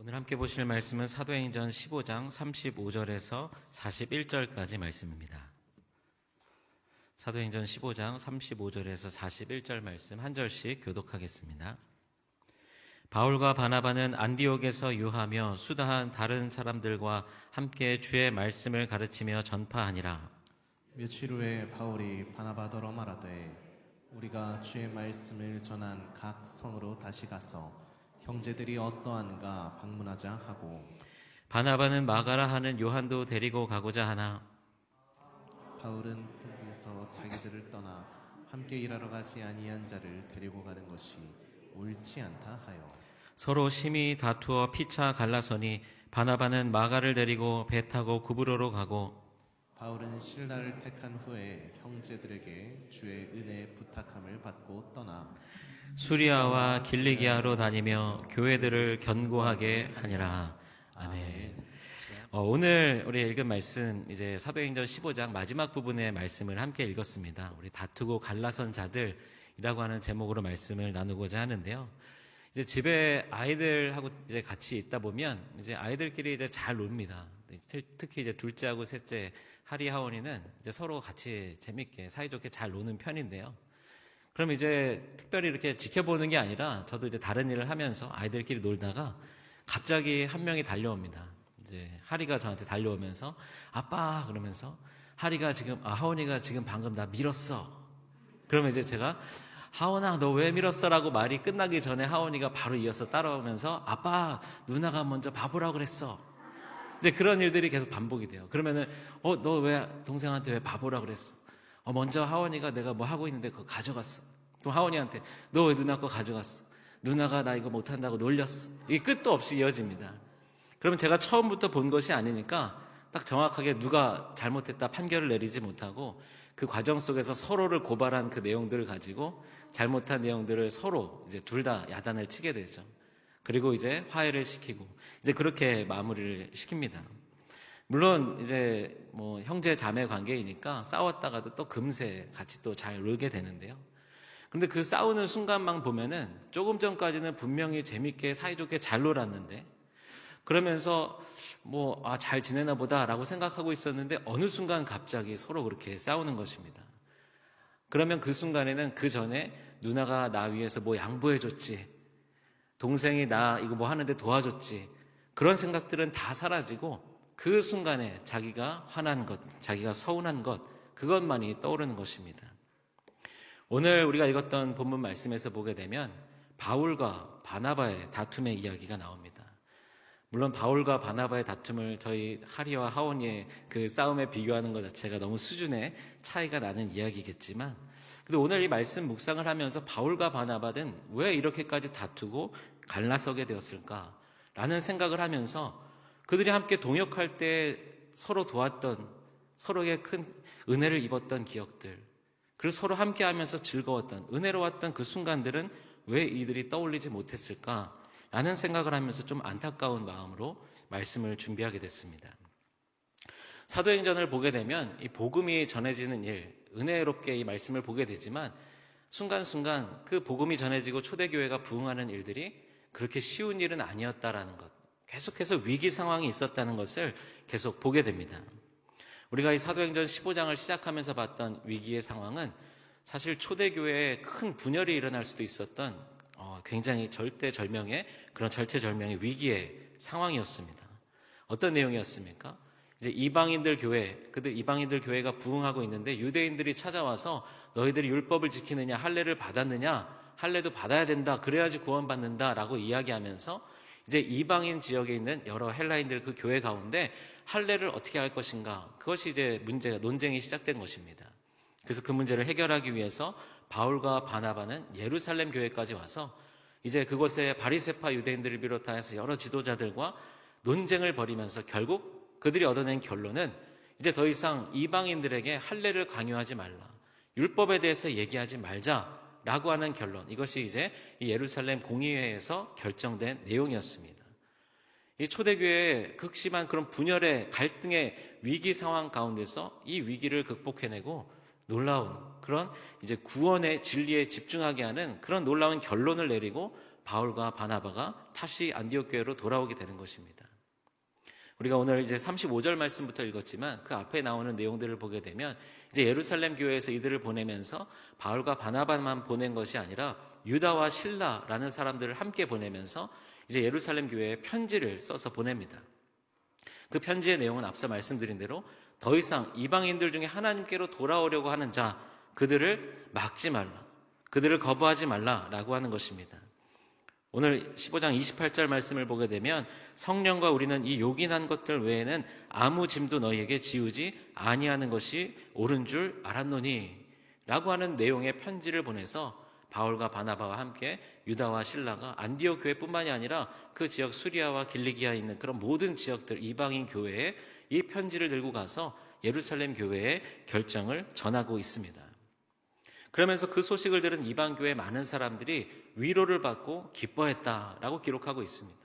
오늘 함께 보실 말씀은 사도행전 15장 35절에서 41절까지 말씀입니다. 사도행전 15장 35절에서 41절 말씀 한 절씩 교독하겠습니다. 바울과 바나바는 안디옥에서 유하며 수다한 다른 사람들과 함께 주의 말씀을 가르치며 전파하니라. 며칠 후에 바울이 바나바더러 말하되 우리가 주의 말씀을 전한 각 성으로 다시 가서 형제들이 어떠한가 방문하자 하고, 바나바는 마가라 하는 요한도 데리고 가고자 하나 바울은 거기서 자기들을 떠나 함께 일하러 가지 아니한 자를 데리고 가는 것이 옳지 않다 하여 서로 심히 다투어 피차 갈라서니 바나바는 마가를 데리고 배 타고 구브로로 가고 바울은 실라를 택한 후에 형제들에게 주의 은혜 부탁함을 받고 떠나 수리아와 길리기아로 다니며 교회들을 견고하게 하니라. 아멘. 오늘 우리 읽은 말씀 이제 사도행전 15장 마지막 부분의 말씀을 함께 읽었습니다. 우리 다투고 갈라선 자들이라고 하는 제목으로 말씀을 나누고자 하는데요. 이제 집에 아이들하고 이제 같이 있다 보면 이제 아이들끼리 이제 잘 놉니다. 특히 이제 둘째하고 셋째 하리 하원이는 이제 서로 같이 재밌게 사이좋게 잘 노는 편인데요. 그럼 이제 특별히 이렇게 지켜보는 게 아니라 저도 이제 다른 일을 하면서 아이들끼리 놀다가 갑자기 한 명이 달려옵니다. 이제 하리가 저한테 달려오면서 아빠 그러면서 하원이가 지금 방금 나 밀었어. 그러면 이제 제가 하원아 너 왜 밀었어라고 말이 끝나기 전에 하원이가 바로 이어서 따라오면서 아빠 누나가 먼저 바보라고 그랬어. 근데 그런 일들이 계속 반복이 돼요. 그러면은 너 왜 동생한테 왜 바보라고 그랬어? 먼저 하원이가 내가 뭐 하고 있는데 그거 가져갔어. 그럼 하원이한테 너 왜 누나 거 가져갔어? 누나가 나 이거 못한다고 놀렸어. 이게 끝도 없이 이어집니다. 그러면 제가 처음부터 본 것이 아니니까 딱 정확하게 누가 잘못했다 판결을 내리지 못하고 그 과정 속에서 서로를 고발한 그 내용들을 가지고 잘못한 내용들을 서로 이제 둘 다 야단을 치게 되죠. 그리고 이제 화해를 시키고 이제 그렇게 마무리를 시킵니다. 물론 이제 뭐 형제 자매 관계이니까 싸웠다가도 또 금세 같이 또 잘 놀게 되는데요. 근데 그 싸우는 순간만 보면은 조금 전까지는 분명히 재밌게 사이좋게 잘 놀았는데 그러면서 잘 지내나 보다라고 생각하고 있었는데 어느 순간 갑자기 서로 그렇게 싸우는 것입니다. 그러면 그 순간에는 그 전에 누나가 나 위해서 뭐 양보해줬지, 동생이 나 이거 뭐 하는데 도와줬지, 그런 생각들은 다 사라지고 그 순간에 자기가 화난 것, 자기가 서운한 것, 그것만이 떠오르는 것입니다. 오늘 우리가 읽었던 본문 말씀에서 보게 되면 바울과 바나바의 다툼의 이야기가 나옵니다. 물론 바울과 바나바의 다툼을 저희 하리와 하원이의 그 싸움에 비교하는 것 자체가 너무 수준의 차이가 나는 이야기겠지만, 근데 오늘 이 말씀 묵상을 하면서 바울과 바나바는 왜 이렇게까지 다투고 갈라서게 되었을까? 라는 생각을 하면서 그들이 함께 동역할 때 서로 도왔던, 서로에게 큰 은혜를 입었던 기억들, 그리고 서로 함께 하면서 즐거웠던, 은혜로웠던 그 순간들은 왜 이들이 떠올리지 못했을까? 라는 생각을 하면서 좀 안타까운 마음으로 말씀을 준비하게 됐습니다. 사도행전을 보게 되면 이 복음이 전해지는 일, 은혜롭게 이 말씀을 보게 되지만 순간순간 그 복음이 전해지고 초대교회가 부흥하는 일들이 그렇게 쉬운 일은 아니었다라는 것, 계속해서 위기 상황이 있었다는 것을 계속 보게 됩니다. 우리가 이 사도행전 15장을 시작하면서 봤던 위기의 상황은 사실 초대교회에 큰 분열이 일어날 수도 있었던 굉장히 절대절명의 그런 절체절명의 위기의 상황이었습니다. 어떤 내용이었습니까? 이제 이방인들 교회가 부흥하고 있는데 유대인들이 찾아와서 너희들이 율법을 지키느냐, 할례를 받았느냐, 할례도 받아야 된다, 그래야지 구원받는다 라고 이야기하면서 이제 이방인 지역에 있는 여러 헬라인들 그 교회 가운데 할례를 어떻게 할 것인가, 그것이 이제 논쟁이 시작된 것입니다. 그래서 그 문제를 해결하기 위해서 바울과 바나바는 예루살렘 교회까지 와서 이제 그곳에 바리새파 유대인들을 비롯해서 여러 지도자들과 논쟁을 벌이면서 결국 그들이 얻어낸 결론은 이제 더 이상 이방인들에게 할례를 강요하지 말라, 율법에 대해서 얘기하지 말자라고 하는 결론, 이것이 이제 이 예루살렘 공의회에서 결정된 내용이었습니다. 이 초대교회의 극심한 그런 분열의 갈등의 위기 상황 가운데서 이 위기를 극복해내고 놀라운 그런 이제 구원의 진리에 집중하게 하는 그런 놀라운 결론을 내리고 바울과 바나바가 다시 안디옥 교회로 돌아오게 되는 것입니다. 우리가 오늘 이제 35절 말씀부터 읽었지만 그 앞에 나오는 내용들을 보게 되면 이제 예루살렘 교회에서 이들을 보내면서 바울과 바나바만 보낸 것이 아니라 유다와 실라라는 사람들을 함께 보내면서 이제 예루살렘 교회에 편지를 써서 보냅니다. 그 편지의 내용은 앞서 말씀드린 대로 더 이상 이방인들 중에 하나님께로 돌아오려고 하는 자, 그들을 막지 말라, 그들을 거부하지 말라라고 하는 것입니다. 오늘 15장 28절 말씀을 보게 되면 성령과 우리는 이 요긴한 것들 외에는 아무 짐도 너희에게 지우지 아니하는 것이 옳은 줄 알았노니 라고 하는 내용의 편지를 보내서 바울과 바나바와 함께 유다와 실라가 안디옥 교회뿐만이 아니라 그 지역 수리아와 길리기아에 있는 그런 모든 지역들 이방인 교회에 이 편지를 들고 가서 예루살렘 교회의 결정을 전하고 있습니다. 그러면서 그 소식을 들은 이방 교회 많은 사람들이 위로를 받고 기뻐했다라고 기록하고 있습니다.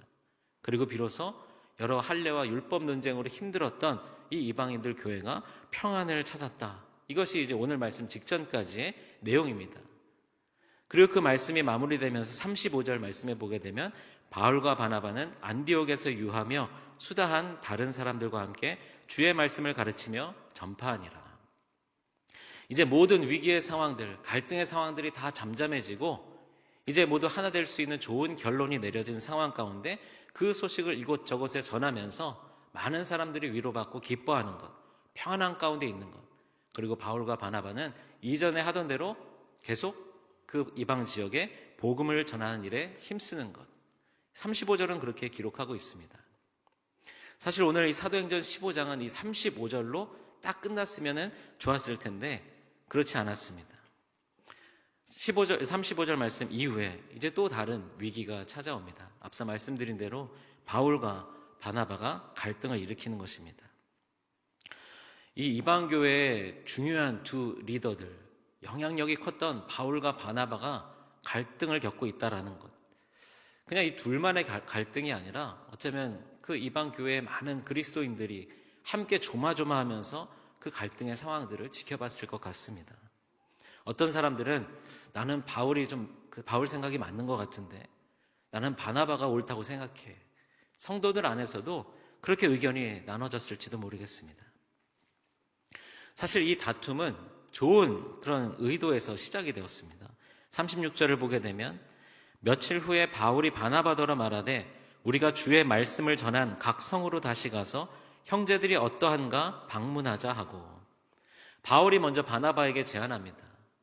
그리고 비로소 여러 할례와 율법 논쟁으로 힘들었던 이 이방인들 교회가 평안을 찾았다. 이것이 이제 오늘 말씀 직전까지의 내용입니다. 그리고 그 말씀이 마무리되면서 35절 말씀에 보게 되면 바울과 바나바는 안디옥에서 유하며 수다한 다른 사람들과 함께 주의 말씀을 가르치며 전파하니라. 이제 모든 위기의 상황들, 갈등의 상황들이 다 잠잠해지고 이제 모두 하나 될 수 있는 좋은 결론이 내려진 상황 가운데 그 소식을 이곳저곳에 전하면서 많은 사람들이 위로받고 기뻐하는 것, 평안한 가운데 있는 것, 그리고 바울과 바나바는 이전에 하던 대로 계속 그 이방 지역에 복음을 전하는 일에 힘쓰는 것, 35절은 그렇게 기록하고 있습니다. 사실 오늘 이 사도행전 15장은 이 35절로 딱 끝났으면 좋았을 텐데 그렇지 않았습니다. 35절 말씀 이후에 이제 또 다른 위기가 찾아옵니다. 앞서 말씀드린 대로 바울과 바나바가 갈등을 일으키는 것입니다. 이 이방교회의 중요한 두 리더들, 영향력이 컸던 바울과 바나바가 갈등을 겪고 있다는 것. 그냥 이 둘만의 갈등이 아니라 어쩌면 그 이방교회의 많은 그리스도인들이 함께 조마조마하면서 그 갈등의 상황들을 지켜봤을 것 같습니다. 어떤 사람들은 나는 바울이 바울 생각이 맞는 것 같은데 나는 바나바가 옳다고 생각해. 성도들 안에서도 그렇게 의견이 나눠졌을지도 모르겠습니다. 사실 이 다툼은 좋은 그런 의도에서 시작이 되었습니다. 36절을 보게 되면 며칠 후에 바울이 바나바더러 말하되 우리가 주의 말씀을 전한 각 성으로 다시 가서 형제들이 어떠한가 방문하자 하고 바울이 먼저 바나바에게 제안합니다.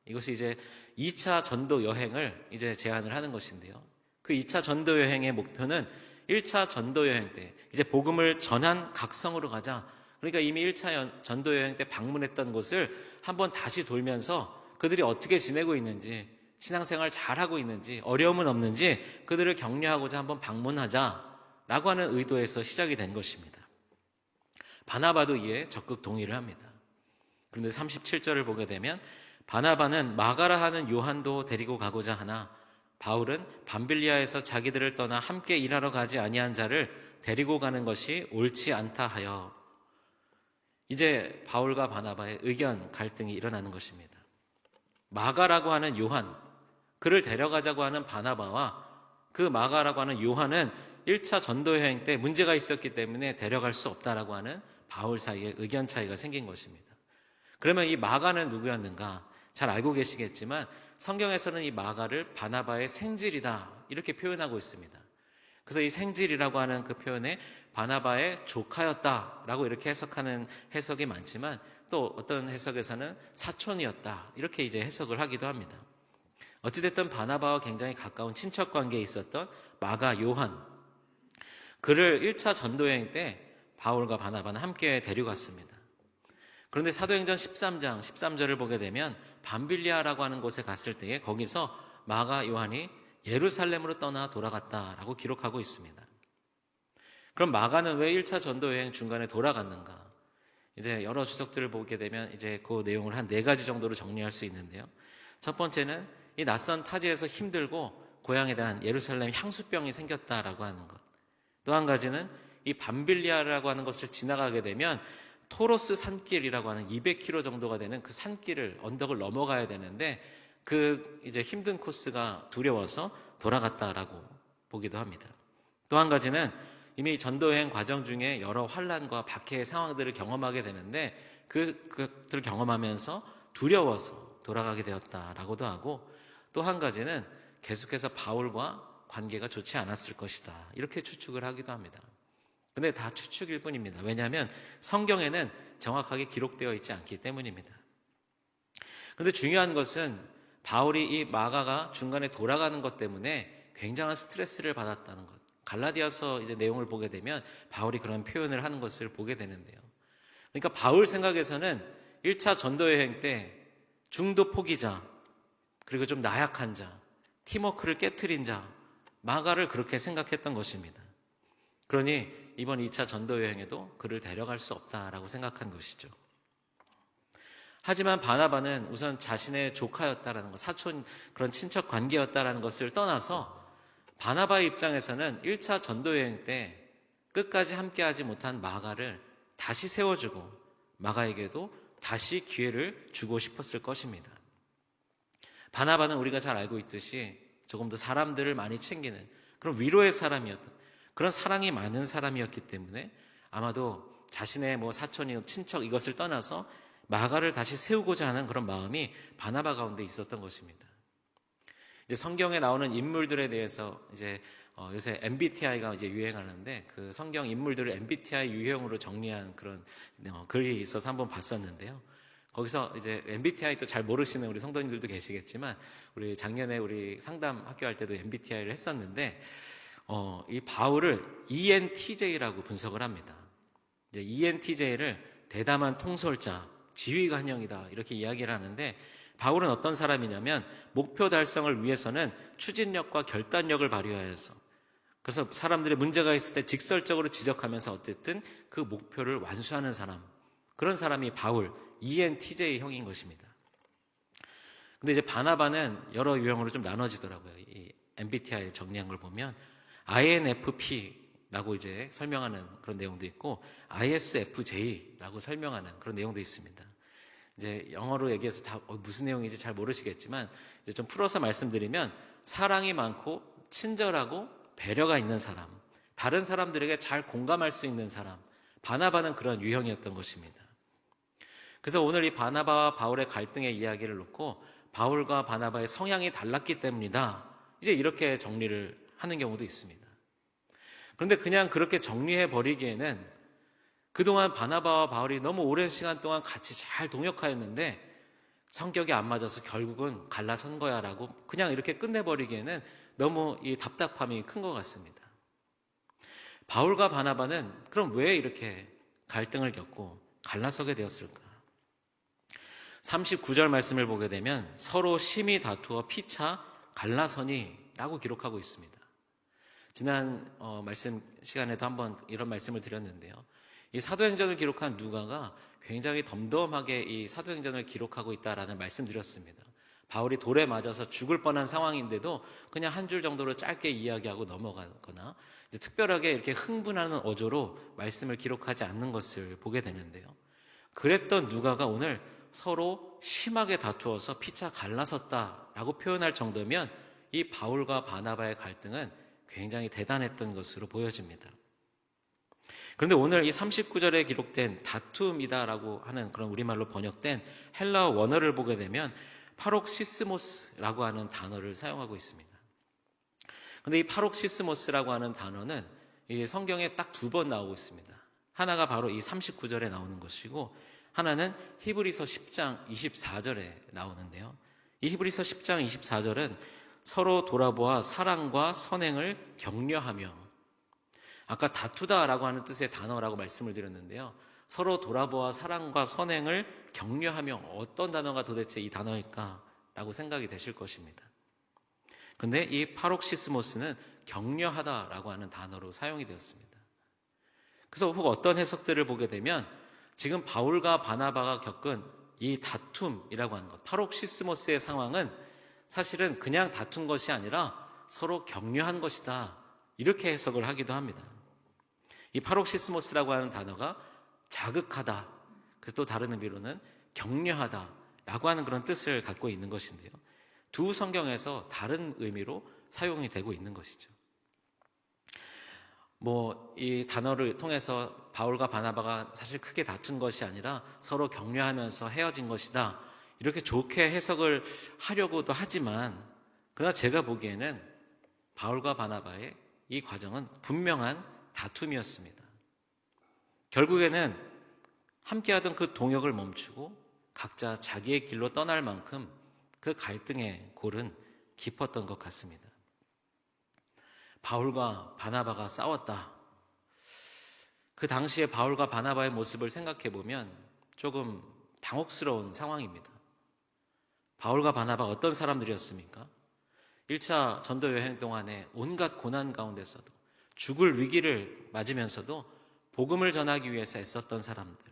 이것이 이제 2차 전도 여행을 이제 제안을 하는 것인데요. 그 2차 전도 여행의 목표는 1차 전도 여행 때 이제 복음을 전한 각 성으로 가자. 그러니까 이미 1차 전도 여행 때 방문했던 곳을 한번 다시 돌면서 그들이 어떻게 지내고 있는지, 신앙생활 잘하고 있는지, 어려움은 없는지 그들을 격려하고자 한번 방문하자라고 하는 의도에서 시작이 된 것입니다. 바나바도 이에 적극 동의를 합니다. 그런데 37절을 보게 되면 바나바는 마가라 하는 요한도 데리고 가고자 하나 바울은 밤빌리아에서 자기들을 떠나 함께 일하러 가지 아니한 자를 데리고 가는 것이 옳지 않다 하여 이제 바울과 바나바의 의견 갈등이 일어나는 것입니다. 마가라고 하는 요한, 그를 데려가자고 하는 바나바와 그 마가라고 하는 요한은 1차 전도 여행 때 문제가 있었기 때문에 데려갈 수 없다라고 하는 바울 사이에 의견 차이가 생긴 것입니다. 그러면 이 마가는 누구였는가? 잘 알고 계시겠지만 성경에서는 이 마가를 바나바의 생질이다 이렇게 표현하고 있습니다. 그래서 이 생질이라고 하는 그 표현에 바나바의 조카였다라고 이렇게 해석하는 해석이 많지만 또 어떤 해석에서는 사촌이었다 이렇게 이제 해석을 하기도 합니다. 어찌됐든 바나바와 굉장히 가까운 친척 관계에 있었던 마가 요한, 그를 1차 전도여행 때 바울과 바나바는 함께 데려갔습니다. 그런데 사도행전 13장 13절을 보게 되면 밤빌리아라고 하는 곳에 갔을 때에 거기서 마가 요한이 예루살렘으로 떠나 돌아갔다라고 기록하고 있습니다. 그럼 마가는 왜 1차 전도여행 중간에 돌아갔는가? 이제 여러 주석들을 보게 되면 이제 그 내용을 한 4가지 정도로 정리할 수 있는데요. 첫 번째는 이 낯선 타지에서 힘들고 고향에 대한 예루살렘 향수병이 생겼다라고 하는 것. 또 한 가지는 이 밤빌리아라고 하는 것을 지나가게 되면 토로스 산길이라고 하는 200km 정도가 되는 그 산길을 언덕을 넘어가야 되는데 그 이제 힘든 코스가 두려워서 돌아갔다라고 보기도 합니다. 또 한 가지는 이미 전도여행 과정 중에 여러 환난과 박해의 상황들을 경험하게 되는데 그것들을 경험하면서 두려워서 돌아가게 되었다라고도 하고, 또 한 가지는 계속해서 바울과 관계가 좋지 않았을 것이다, 이렇게 추측을 하기도 합니다. 근데 다 추측일 뿐입니다. 왜냐하면 성경에는 정확하게 기록되어 있지 않기 때문입니다. 그런데 중요한 것은 바울이 이 마가가 중간에 돌아가는 것 때문에 굉장한 스트레스를 받았다는 것. 갈라디아서 이제 내용을 보게 되면 바울이 그런 표현을 하는 것을 보게 되는데요. 그러니까 바울 생각에서는 1차 전도여행 때 중도 포기자, 그리고 좀 나약한 자, 팀워크를 깨트린 자, 마가를 그렇게 생각했던 것입니다. 그러니 이번 2차 전도여행에도 그를 데려갈 수 없다라고 생각한 것이죠. 하지만 바나바는 우선 자신의 조카였다라는 것, 사촌 그런 친척 관계였다라는 것을 떠나서 바나바의 입장에서는 1차 전도여행 때 끝까지 함께하지 못한 마가를 다시 세워주고 마가에게도 다시 기회를 주고 싶었을 것입니다. 바나바는 우리가 잘 알고 있듯이 조금 더 사람들을 많이 챙기는 그런 위로의 사람이었던, 그런 사랑이 많은 사람이었기 때문에 아마도 자신의 사촌이 친척 이것을 떠나서 마가를 다시 세우고자 하는 그런 마음이 바나바 가운데 있었던 것입니다. 이제 성경에 나오는 인물들에 대해서 이제 요새 MBTI가 이제 유행하는데 그 성경 인물들을 MBTI 유형으로 정리한 그런 글이 있어서 한번 봤었는데요. 거기서 이제 MBTI 또 잘 모르시는 우리 성도님들도 계시겠지만 우리 작년에 우리 상담 학교 할 때도 MBTI를 했었는데 이 바울을 ENTJ라고 분석을 합니다. 이제 ENTJ를 대담한 통솔자, 지휘관형이다 이렇게 이야기를 하는데, 바울은 어떤 사람이냐면 목표 달성을 위해서는 추진력과 결단력을 발휘하여서, 그래서 사람들의 문제가 있을 때 직설적으로 지적하면서 어쨌든 그 목표를 완수하는 사람, 그런 사람이 바울 ENTJ형인 것입니다. 근데 이제 바나바는 여러 유형으로 좀 나눠지더라고요. 이 MBTI 정리한 걸 보면 INFP라고 이제 설명하는 그런 내용도 있고 ISFJ라고 설명하는 그런 내용도 있습니다. 이제 영어로 얘기해서 무슨 내용인지 잘 모르시겠지만 이제 좀 풀어서 말씀드리면 사랑이 많고 친절하고 배려가 있는 사람, 다른 사람들에게 잘 공감할 수 있는 사람, 바나바는 그런 유형이었던 것입니다. 그래서 오늘 이 바나바와 바울의 갈등의 이야기를 놓고 바울과 바나바의 성향이 달랐기 때문이다, 이제 이렇게 정리를 하는 경우도 있습니다. 그런데 그냥 그렇게 정리해 버리기에는 그동안 바나바와 바울이 너무 오랜 시간 동안 같이 잘 동역하였는데 성격이 안 맞아서 결국은 갈라선 거야 라고 그냥 이렇게 끝내버리기에는 너무 이 답답함이 큰 것 같습니다. 바울과 바나바는 그럼 왜 이렇게 갈등을 겪고 갈라서게 되었을까? 39절 말씀을 보게 되면 서로 심히 다투어 피차 갈라서니 라고 기록하고 있습니다. 지난 말씀 시간에도 한번 이런 말씀을 드렸는데요. 이 사도행전을 기록한 누가가 굉장히 덤덤하게 이 사도행전을 기록하고 있다라는 말씀 드렸습니다. 바울이 돌에 맞아서 죽을 뻔한 상황인데도 그냥 한 줄 정도로 짧게 이야기하고 넘어가거나 이제 특별하게 이렇게 흥분하는 어조로 말씀을 기록하지 않는 것을 보게 되는데요. 그랬던 누가가 오늘 서로 심하게 다투어서 피차 갈라섰다라고 표현할 정도면 이 바울과 바나바의 갈등은 굉장히 대단했던 것으로 보여집니다. 그런데 오늘 이 39절에 기록된 다툼이다라고 하는 그런 우리말로 번역된 헬라어 원어를 보게 되면 파록시스모스라고 하는 단어를 사용하고 있습니다. 그런데 이 파록시스모스라고 하는 단어는 이 성경에 딱 2번 나오고 있습니다. 하나가 바로 이 39절에 나오는 것이고 하나는 히브리서 10장 24절에 나오는데요. 이 히브리서 10장 24절은 서로 돌아보아 사랑과 선행을 격려하며, 아까 다투다라고 하는 뜻의 단어라고 말씀을 드렸는데요. 서로 돌아보아 사랑과 선행을 격려하며, 어떤 단어가 도대체 이 단어일까라고 생각이 되실 것입니다. 그런데 이 파록시스모스는 격려하다라고 하는 단어로 사용이 되었습니다. 그래서 혹 어떤 해석들을 보게 되면 지금 바울과 바나바가 겪은 이 다툼이라고 하는 것, 파록시스모스의 상황은 사실은 그냥 다툰 것이 아니라 서로 격려한 것이다, 이렇게 해석을 하기도 합니다. 이 파록시스모스라고 하는 단어가 자극하다, 그래서 또 다른 의미로는 격려하다 라고 하는 그런 뜻을 갖고 있는 것인데요. 두 성경에서 다른 의미로 사용이 되고 있는 것이죠. 이 단어를 통해서 바울과 바나바가 사실 크게 다툰 것이 아니라 서로 격려하면서 헤어진 것이다, 이렇게 좋게 해석을 하려고도 하지만, 그러나 제가 보기에는 바울과 바나바의 이 과정은 분명한 다툼이었습니다. 결국에는 함께하던 그 동역을 멈추고 각자 자기의 길로 떠날 만큼 그 갈등의 골은 깊었던 것 같습니다. 바울과 바나바가 싸웠다. 그 당시에 바울과 바나바의 모습을 생각해 보면 조금 당혹스러운 상황입니다. 바울과 바나바가 어떤 사람들이었습니까? 1차 전도 여행 동안에 온갖 고난 가운데서도 죽을 위기를 맞으면서도 복음을 전하기 위해서 애썼던 사람들,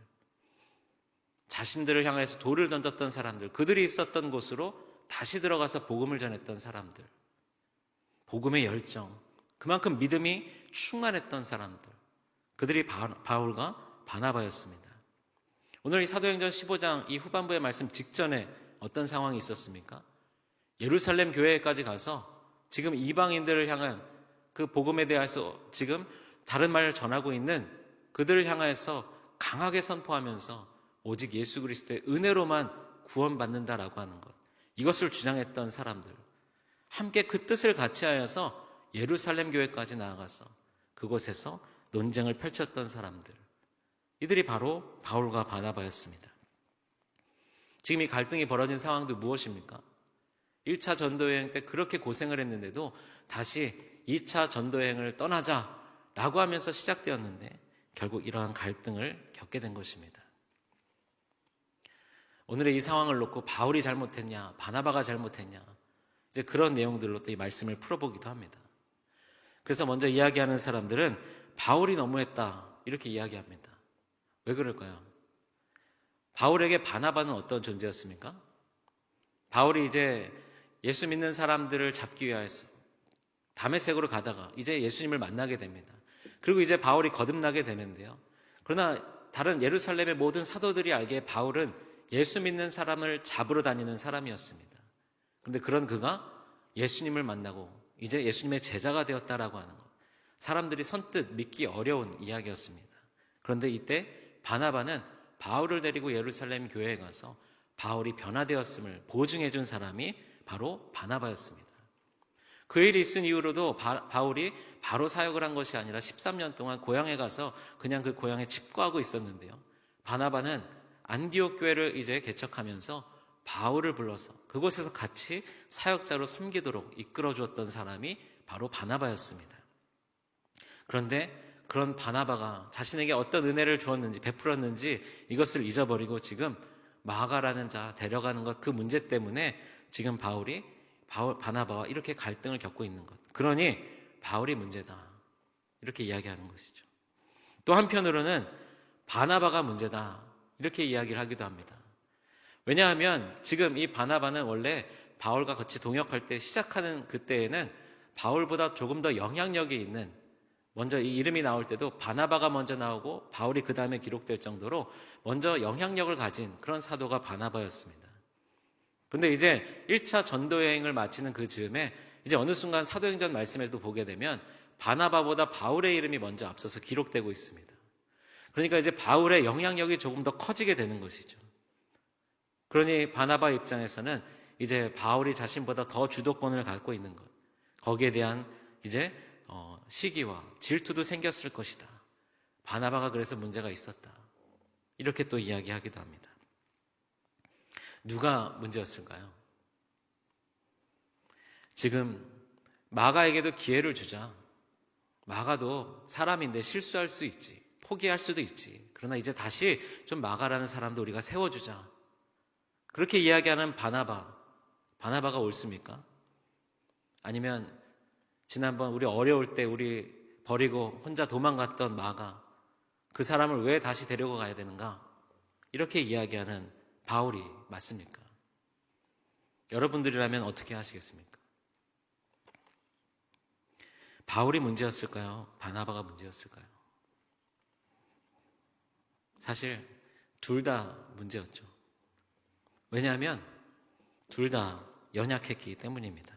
자신들을 향해서 돌을 던졌던 사람들, 그들이 있었던 곳으로 다시 들어가서 복음을 전했던 사람들, 복음의 열정, 그만큼 믿음이 충만했던 사람들, 그들이 바울과 바나바였습니다. 오늘 이 사도행전 15장 이 후반부의 말씀 직전에 어떤 상황이 있었습니까? 예루살렘 교회까지 가서 지금 이방인들을 향한 그 복음에 대해서 지금 다른 말을 전하고 있는 그들을 향해서 강하게 선포하면서 오직 예수 그리스도의 은혜로만 구원받는다라고 하는 것, 이것을 주장했던 사람들, 함께 그 뜻을 같이 하여서 예루살렘 교회까지 나아가서 그곳에서 논쟁을 펼쳤던 사람들, 이들이 바로 바울과 바나바였습니다. 지금 이 갈등이 벌어진 상황도 무엇입니까? 1차 전도여행 때 그렇게 고생을 했는데도 다시 2차 전도여행을 떠나자라고 하면서 시작되었는데 결국 이러한 갈등을 겪게 된 것입니다. 오늘의 이 상황을 놓고 바울이 잘못했냐, 바나바가 잘못했냐, 이제 그런 내용들로 또 이 말씀을 풀어보기도 합니다. 그래서 먼저 이야기하는 사람들은 바울이 너무했다, 이렇게 이야기합니다. 왜 그럴까요? 바울에게 바나바는 어떤 존재였습니까? 바울이 이제 예수 믿는 사람들을 잡기 위해서 다메섹으로 가다가 이제 예수님을 만나게 됩니다. 그리고 이제 바울이 거듭나게 되는데요. 그러나 다른 예루살렘의 모든 사도들이 알기에 바울은 예수 믿는 사람을 잡으러 다니는 사람이었습니다. 그런데 그런 그가 예수님을 만나고 이제 예수님의 제자가 되었다라고 하는 것, 사람들이 선뜻 믿기 어려운 이야기였습니다. 그런데 이때 바나바는 바울을 데리고 예루살렘 교회에 가서 바울이 변화되었음을 보증해 준 사람이 바로 바나바였습니다. 그 일이 있은 이후로도 바울이 바로 사역을 한 것이 아니라 13년 동안 고향에 가서 그냥 그 고향에 칩거하고 있었는데요. 바나바는 안디옥 교회를 이제 개척하면서 바울을 불러서 그곳에서 같이 사역자로 섬기도록 이끌어 주었던 사람이 바로 바나바였습니다. 그런데 그런 바나바가 자신에게 어떤 은혜를 주었는지, 베풀었는지 이것을 잊어버리고 지금 마가라는 자 데려가는 것, 그 문제 때문에 지금 바나바와 이렇게 갈등을 겪고 있는 것, 그러니 바울이 문제다, 이렇게 이야기하는 것이죠. 또 한편으로는 바나바가 문제다, 이렇게 이야기를 하기도 합니다. 왜냐하면 지금 이 바나바는 원래 바울과 같이 동역할 때 시작하는 그때에는 바울보다 조금 더 영향력이 있는, 먼저 이 이름이 나올 때도 바나바가 먼저 나오고 바울이 그 다음에 기록될 정도로 먼저 영향력을 가진 그런 사도가 바나바였습니다. 그런데 이제 1차 전도여행을 마치는 그 즈음에 이제 어느 순간 사도행전 말씀에서도 보게 되면 바나바보다 바울의 이름이 먼저 앞서서 기록되고 있습니다. 그러니까 이제 바울의 영향력이 조금 더 커지게 되는 것이죠. 그러니 바나바 입장에서는 이제 바울이 자신보다 더 주도권을 갖고 있는 것, 거기에 대한 이제 시기와 질투도 생겼을 것이다. 바나바가 그래서 문제가 있었다, 이렇게 또 이야기하기도 합니다. 누가 문제였을까요? 지금 마가에게도 기회를 주자. 마가도 사람인데 실수할 수 있지, 포기할 수도 있지. 그러나 이제 다시 좀 마가라는 사람도 우리가 세워주자, 그렇게 이야기하는 바나바가 옳습니까? 아니면 지난번 우리 어려울 때 우리 버리고 혼자 도망갔던 마가, 그 사람을 왜 다시 데리고 가야 되는가, 이렇게 이야기하는 바울이 맞습니까? 여러분들이라면 어떻게 하시겠습니까? 바울이 문제였을까요? 바나바가 문제였을까요? 사실 둘 다 문제였죠. 왜냐하면 둘 다 연약했기 때문입니다.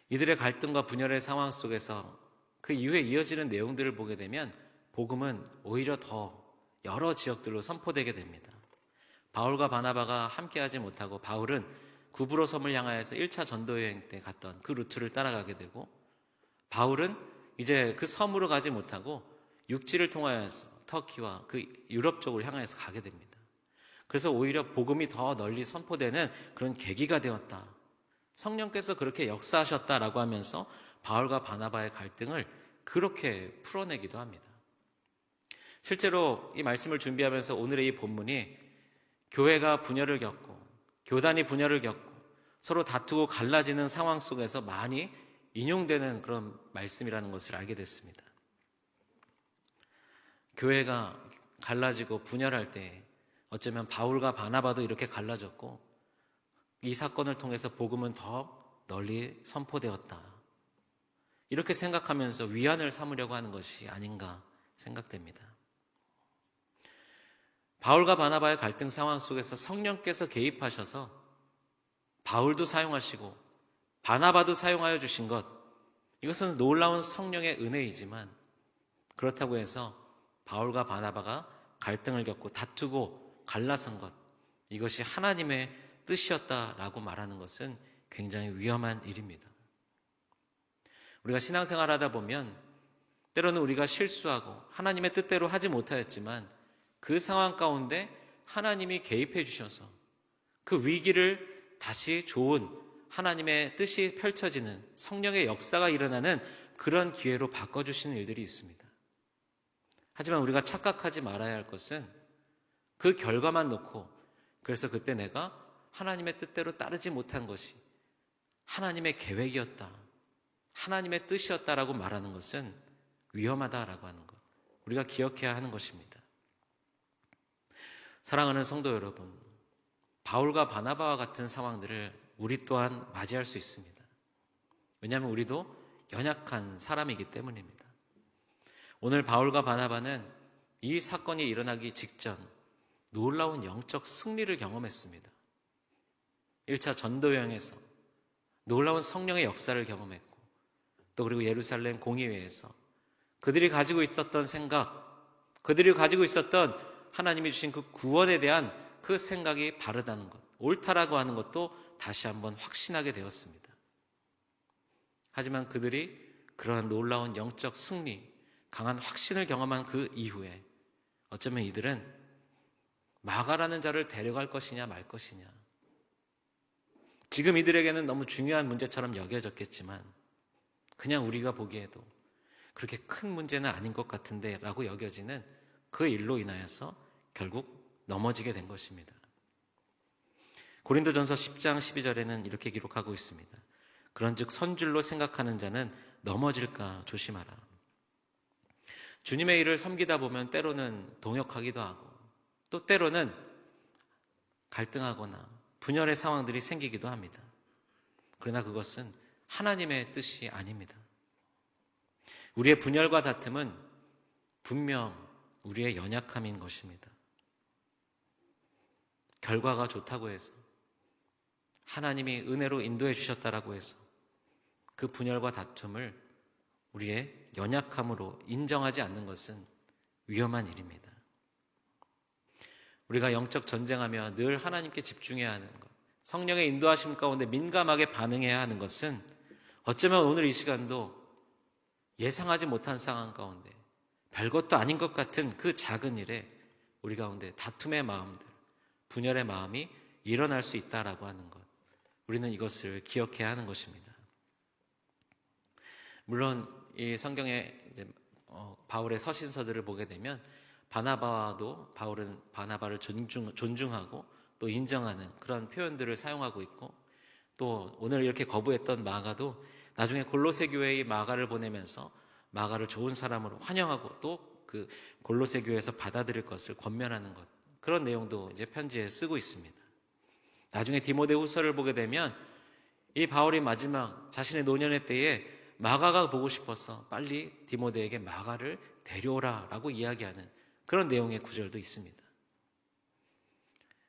이들의 갈등과 분열의 상황 속에서 그 이후에 이어지는 내용들을 보게 되면 복음은 오히려 더 여러 지역들로 선포되게 됩니다. 바울과 바나바가 함께하지 못하고 바울은 구브로 섬을 향하여서 1차 전도 여행 때 갔던 그 루트를 따라가게 되고, 바울은 이제 그 섬으로 가지 못하고 육지를 통하여서 터키와 그 유럽 쪽을 향하여서 가게 됩니다. 그래서 오히려 복음이 더 널리 선포되는 그런 계기가 되었다. 성령께서 그렇게 역사하셨다라고 하면서 바울과 바나바의 갈등을 그렇게 풀어내기도 합니다. 실제로 이 말씀을 준비하면서 오늘의 이 본문이 교회가 분열을 겪고 교단이 분열을 겪고 서로 다투고 갈라지는 상황 속에서 많이 인용되는 그런 말씀이라는 것을 알게 됐습니다. 교회가 갈라지고 분열할 때 어쩌면 바울과 바나바도 이렇게 갈라졌고 이 사건을 통해서 복음은 더 널리 선포되었다. 이렇게 생각하면서 위안을 삼으려고 하는 것이 아닌가 생각됩니다. 바울과 바나바의 갈등 상황 속에서 성령께서 개입하셔서 바울도 사용하시고 바나바도 사용하여 주신 것, 이것은 놀라운 성령의 은혜이지만 그렇다고 해서 바울과 바나바가 갈등을 겪고 다투고 갈라선 것, 이것이 하나님의 뜻이었다라고 말하는 것은 굉장히 위험한 일입니다. 우리가 신앙생활 하다 보면 때로는 우리가 실수하고 하나님의 뜻대로 하지 못하였지만 그 상황 가운데 하나님이 개입해 주셔서 그 위기를 다시 좋은 하나님의 뜻이 펼쳐지는 성령의 역사가 일어나는 그런 기회로 바꿔주시는 일들이 있습니다. 하지만 우리가 착각하지 말아야 할 것은 그 결과만 놓고 그래서 그때 내가 하나님의 뜻대로 따르지 못한 것이 하나님의 계획이었다, 하나님의 뜻이었다라고 말하는 것은 위험하다라고 하는 것, 우리가 기억해야 하는 것입니다. 사랑하는 성도 여러분, 바울과 바나바와 같은 상황들을 우리 또한 맞이할 수 있습니다. 왜냐하면 우리도 연약한 사람이기 때문입니다. 오늘 바울과 바나바는 이 사건이 일어나기 직전 놀라운 영적 승리를 경험했습니다. 1차 전도여행에서 놀라운 성령의 역사를 경험했고, 또 그리고 예루살렘 공의회에서 그들이 가지고 있었던 생각, 그들이 가지고 있었던 하나님이 주신 그 구원에 대한 그 생각이 바르다는 것, 옳다라고 하는 것도 다시 한번 확신하게 되었습니다. 하지만 그들이 그러한 놀라운 영적 승리, 강한 확신을 경험한 그 이후에 어쩌면 이들은 마가라는 자를 데려갈 것이냐 말 것이냐, 지금 이들에게는 너무 중요한 문제처럼 여겨졌겠지만 그냥 우리가 보기에도 그렇게 큰 문제는 아닌 것 같은데 라고 여겨지는 그 일로 인하여서 결국 넘어지게 된 것입니다. 고린도전서 10장 12절에는 이렇게 기록하고 있습니다. 그런즉 선줄로 생각하는 자는 넘어질까 조심하라. 주님의 일을 섬기다 보면 때로는 동역하기도 하고 또 때로는 갈등하거나 분열의 상황들이 생기기도 합니다. 그러나 그것은 하나님의 뜻이 아닙니다. 우리의 분열과 다툼은 분명 우리의 연약함인 것입니다. 결과가 좋다고 해서, 하나님이 은혜로 인도해 주셨다라고 해서 그 분열과 다툼을 우리의 연약함으로 인정하지 않는 것은 위험한 일입니다. 우리가 영적 전쟁하며 늘 하나님께 집중해야 하는 것, 성령의 인도하심 가운데 민감하게 반응해야 하는 것은 어쩌면 오늘 이 시간도 예상하지 못한 상황 가운데 별것도 아닌 것 같은 그 작은 일에 우리 가운데 다툼의 마음들, 분열의 마음이 일어날 수 있다라고 하는 것, 우리는 이것을 기억해야 하는 것입니다. 물론 이 성경에 이제 바울의 서신서들을 보게 되면 바나바와도 바울은 바나바를 존중하고 또 인정하는 그런 표현들을 사용하고 있고, 또 오늘 이렇게 거부했던 마가도 나중에 골로새 교회의 마가를 보내면서 마가를 좋은 사람으로 환영하고 또 그 골로새 교회에서 받아들일 것을 권면하는 것, 그런 내용도 이제 편지에 쓰고 있습니다. 나중에 디모데후서를 보게 되면 이 바울이 마지막 자신의 노년의 때에 마가가 보고 싶어서 빨리 디모데에게 마가를 데려오라라고 이야기하는 그런 내용의 구절도 있습니다.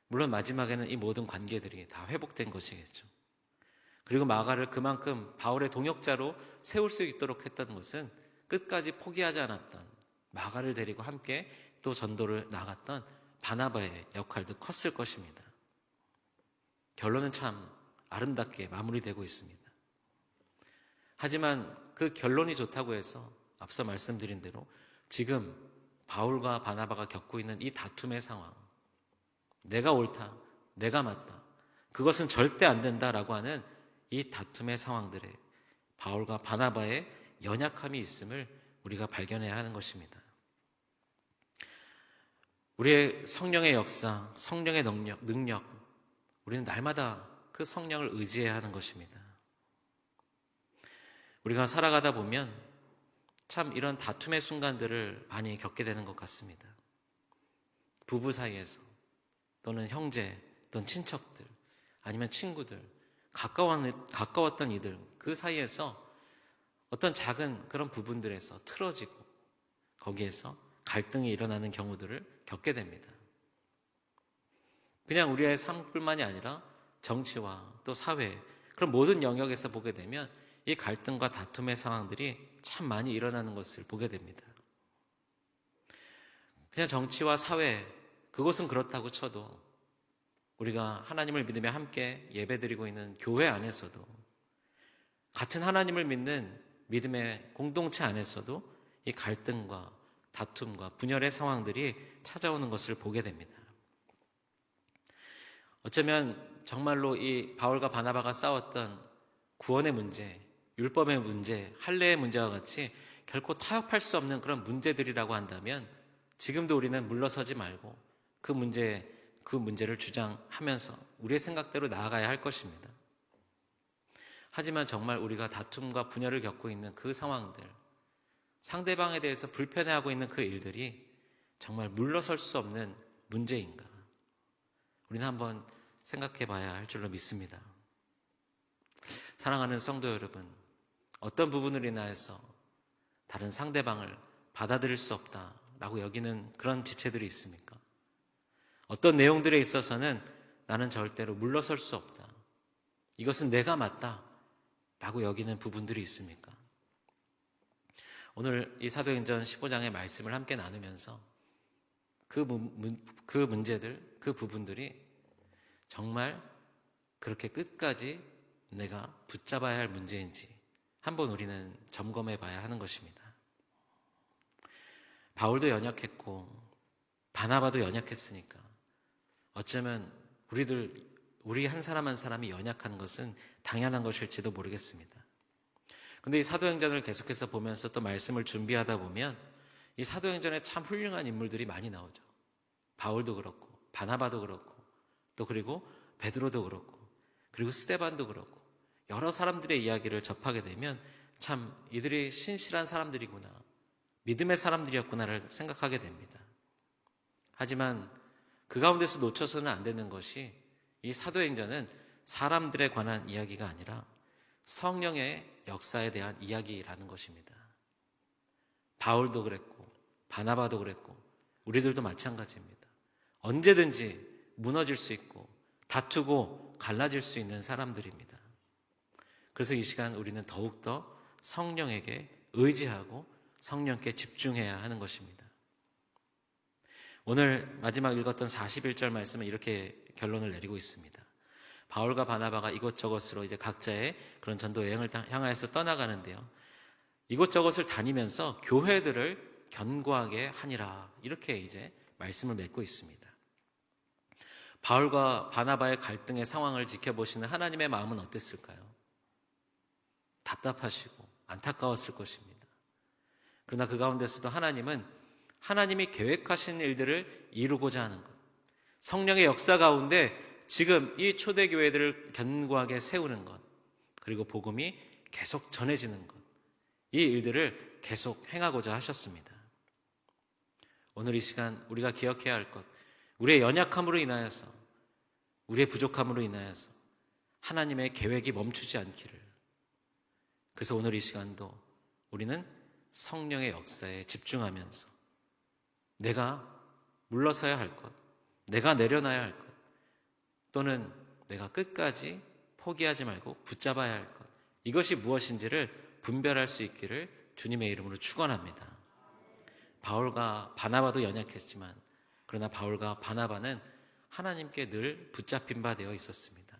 물론 마지막에는 이 모든 관계들이 다 회복된 것이겠죠. 그리고 마가를 그만큼 바울의 동역자로 세울 수 있도록 했던 것은 끝까지 포기하지 않았던 마가를 데리고 함께 또 전도를 나갔던 바나바의 역할도 컸을 것입니다. 결론은 참 아름답게 마무리되고 있습니다. 하지만 그 결론이 좋다고 해서 앞서 말씀드린 대로 지금 바울과 바나바가 겪고 있는 이 다툼의 상황, 내가 옳다, 내가 맞다, 그것은 절대 안 된다라고 하는 이 다툼의 상황들에 바울과 바나바의 연약함이 있음을 우리가 발견해야 하는 것입니다. 우리의 성령의 역사, 성령의 능력, 우리는 날마다 그 성령을 의지해야 하는 것입니다. 우리가 살아가다 보면 참 이런 다툼의 순간들을 많이 겪게 되는 것 같습니다. 부부 사이에서 또는 형제 또는 친척들 아니면 친구들 가까웠던 이들 그 사이에서 어떤 작은 그런 부분들에서 틀어지고 거기에서 갈등이 일어나는 경우들을 겪게 됩니다. 그냥 우리의 삶뿐만이 아니라 정치와 또 사회 그런 모든 영역에서 보게 되면 이 갈등과 다툼의 상황들이 참 많이 일어나는 것을 보게 됩니다. 그냥 정치와 사회 그것은 그렇다고 쳐도 우리가 하나님을 믿으며 함께 예배드리고 있는 교회 안에서도 같은 하나님을 믿는 믿음의 공동체 안에서도 이 갈등과 다툼과 분열의 상황들이 찾아오는 것을 보게 됩니다. 어쩌면 정말로 이 바울과 바나바가 싸웠던 구원의 문제, 율법의 문제, 할례의 문제와 같이 결코 타협할 수 없는 그런 문제들이라고 한다면 지금도 우리는 물러서지 말고 그 문제를 주장하면서 우리의 생각대로 나아가야 할 것입니다. 하지만 정말 우리가 다툼과 분열을 겪고 있는 그 상황들, 상대방에 대해서 불편해하고 있는 그 일들이 정말 물러설 수 없는 문제인가? 우리는 한번 생각해 봐야 할 줄로 믿습니다. 사랑하는 성도 여러분, 어떤 부분을 인하여서 다른 상대방을 받아들일 수 없다라고 여기는 그런 지체들이 있습니까? 어떤 내용들에 있어서는 나는 절대로 물러설 수 없다. 이것은 내가 맞다. 라고 여기는 부분들이 있습니까? 오늘 이 사도행전 15장의 말씀을 함께 나누면서 그 문제들, 그 부분들이 정말 그렇게 끝까지 내가 붙잡아야 할 문제인지 한번 우리는 점검해 봐야 하는 것입니다. 바울도 연약했고 바나바도 연약했으니까 어쩌면 우리 한 사람 한 사람이 연약한 것은 당연한 것일지도 모르겠습니다. 근데 이 사도행전을 계속해서 보면서 또 말씀을 준비하다 보면 이 사도행전에 참 훌륭한 인물들이 많이 나오죠. 바울도 그렇고 바나바도 그렇고 또 그리고 베드로도 그렇고 그리고 스데반도 그렇고 여러 사람들의 이야기를 접하게 되면 참 이들이 신실한 사람들이구나, 믿음의 사람들이었구나를 생각하게 됩니다. 하지만 그 가운데서 놓쳐서는 안 되는 것이 이 사도행전은 사람들에 관한 이야기가 아니라 성령의 역사에 대한 이야기라는 것입니다. 바울도 그랬고 바나바도 그랬고 우리들도 마찬가지입니다. 언제든지 무너질 수 있고 다투고 갈라질 수 있는 사람들입니다. 그래서 이 시간 우리는 더욱더 성령에게 의지하고 성령께 집중해야 하는 것입니다. 오늘 마지막 읽었던 41절 말씀은 이렇게 결론을 내리고 있습니다. 바울과 바나바가 이곳저곳으로 이제 각자의 그런 전도 여행을 향하여서 떠나가는데요. 이곳저곳을 다니면서 교회들을 견고하게 하니라. 이렇게 이제 말씀을 맺고 있습니다. 바울과 바나바의 갈등의 상황을 지켜보시는 하나님의 마음은 어땠을까요? 답답하시고 안타까웠을 것입니다. 그러나 그 가운데서도 하나님은 하나님이 계획하신 일들을 이루고자 하는 것, 성령의 역사 가운데 지금 이 초대교회들을 견고하게 세우는 것, 그리고 복음이 계속 전해지는 것, 이 일들을 계속 행하고자 하셨습니다. 오늘 이 시간 우리가 기억해야 할 것, 우리의 연약함으로 인하여서, 우리의 부족함으로 인하여서 하나님의 계획이 멈추지 않기를. 그래서 오늘 이 시간도 우리는 성령의 역사에 집중하면서 내가 물러서야 할 것, 내가 내려놔야 할 것, 또는 내가 끝까지 포기하지 말고 붙잡아야 할 것, 이것이 무엇인지를 분별할 수 있기를 주님의 이름으로 축원합니다. 바울과 바나바도 연약했지만 그러나 바울과 바나바는 하나님께 늘 붙잡힌 바 되어 있었습니다.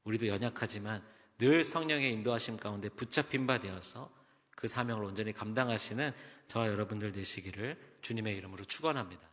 우리도 연약하지만 늘 성령의 인도하심 가운데 붙잡힌 바 되어서 그 사명을 온전히 감당하시는 저와 여러분들 되시기를 주님의 이름으로 축원합니다.